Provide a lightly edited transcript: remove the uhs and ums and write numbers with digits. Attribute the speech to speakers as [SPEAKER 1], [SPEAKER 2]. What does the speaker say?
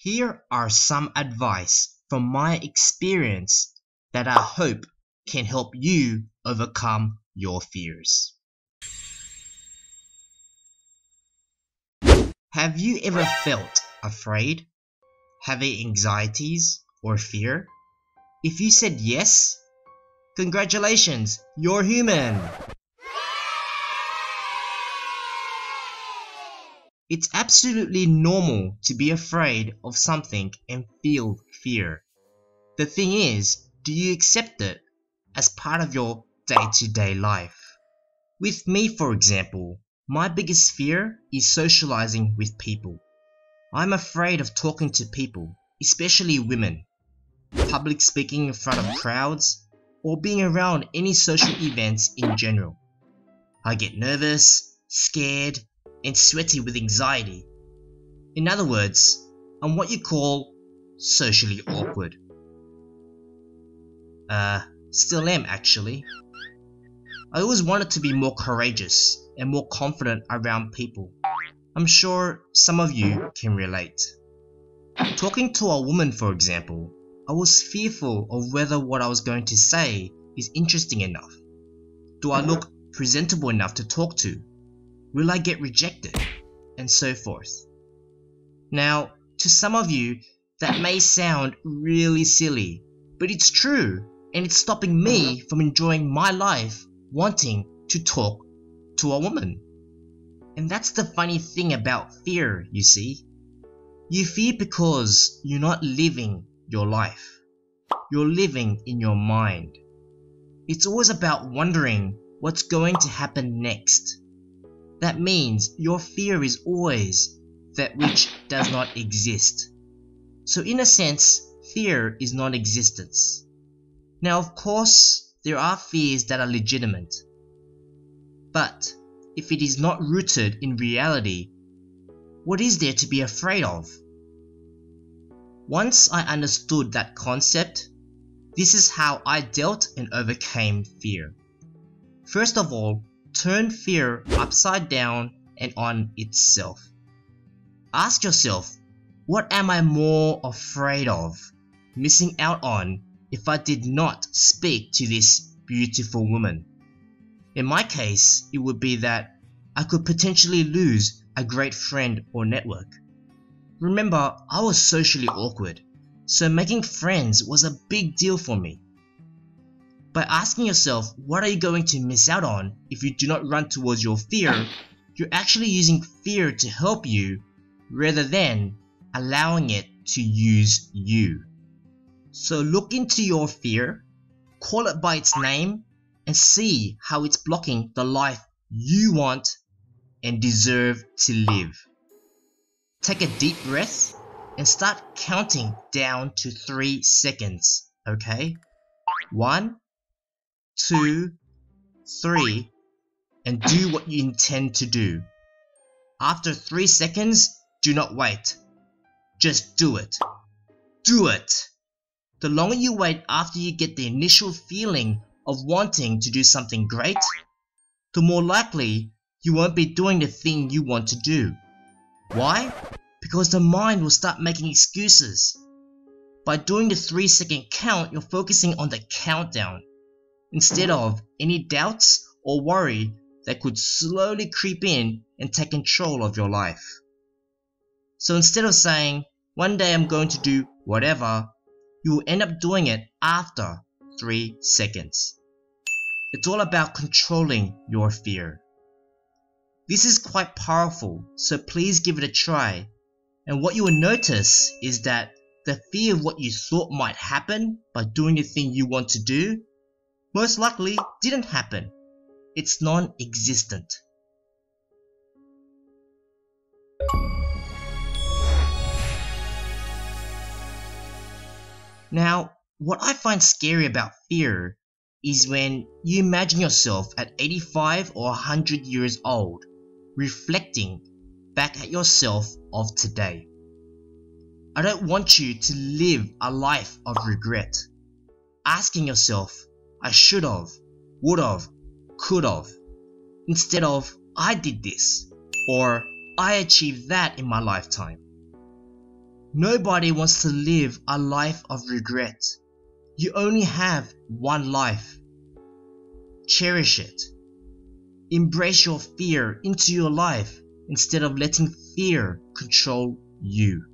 [SPEAKER 1] Here are some advice from my experience that I hope can help you overcome your fears. Have you ever felt afraid, having anxieties or fear? If you said yes, congratulations, you're human! It's absolutely normal to be afraid of something and feel fear. The thing is, do you accept it as part of your day-to-day life? With me, for example, my biggest fear is socializing with people. I'm afraid of talking to people, especially women, public speaking in front of crowds, or being around any social events in general. I get nervous, scared, and sweaty with anxiety. In other words, I'm what you call socially awkward. Still am actually. I always wanted to be more courageous and more confident around people. I'm sure some of you can relate. Talking to a woman, for example, I was fearful of whether what I was going to say is interesting enough. Do I look presentable enough to talk to? Will I get rejected? And so forth. Now, to some of you, that may sound really silly, but it's true, and it's stopping me from enjoying my life wanting to talk to a woman. And that's the funny thing about fear, you see. You fear because you're not living your life. You're living in your mind. It's always about wondering what's going to happen next. That means your fear is always that which does not exist. So in a sense, fear is non-existence. Now of course, there are fears that are legitimate. But if it is not rooted in reality, what is there to be afraid of? Once I understood that concept, this is how I dealt and overcame fear. First of all, turn fear upside down and on itself. Ask yourself, what am I more afraid of missing out on if I did not speak to this beautiful woman? In my case, it would be that I could potentially lose a great friend or network. Remember, I was socially awkward, so making friends was a big deal for me. By asking yourself what are you going to miss out on if you do not run towards your fear, you're actually using fear to help you rather than allowing it to use you. So look into your fear, call it by its name, and see how it's blocking the life you want and deserve to live. Take a deep breath and start counting down to 3 seconds, okay? 1, 2, 3, and do what you intend to do. After 3 seconds, do not wait. Just do it. Do it! The longer you wait after you get the initial feeling of wanting to do something great, the more likely you won't be doing the thing you want to do. Why? Because the mind will start making excuses. By doing the 3-second count, you're focusing on the countdown, instead of any doubts or worry that could slowly creep in and take control of your life. So instead of saying, one day I'm going to do whatever, you will end up doing it after 3 seconds. It's all about controlling your fear. This is quite powerful, so please give it a try. And what you will notice is that the fear of what you thought might happen by doing the thing you want to do most likely didn't happen. It's non-existent. Now, what I find scary about fear is when you imagine yourself at 85 or 100 years old, reflecting back at yourself of today. I don't want you to live a life of regret, asking yourself, I should have, would have, could have, instead of I did this, or I achieved that in my lifetime. Nobody wants to live a life of regret. You only have one life. Cherish it. Embrace your fear into your life instead of letting fear control you.